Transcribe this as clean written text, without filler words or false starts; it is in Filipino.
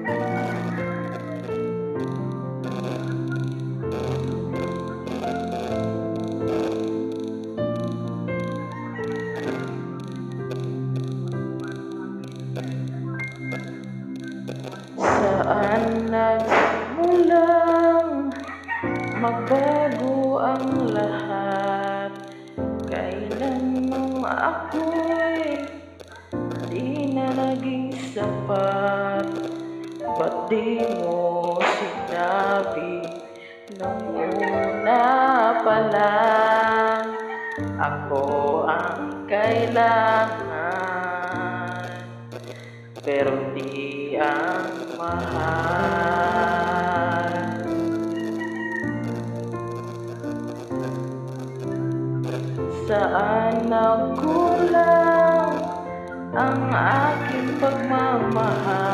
Saan nagsimulang magbago ang lahat? Kailan nung ako'y di na naging sapat? Ba't di mo sinabi nung una pa lang? Ako ang kailangan, pero di ang mahal. Saan nagkulang ang aking pagmamahal?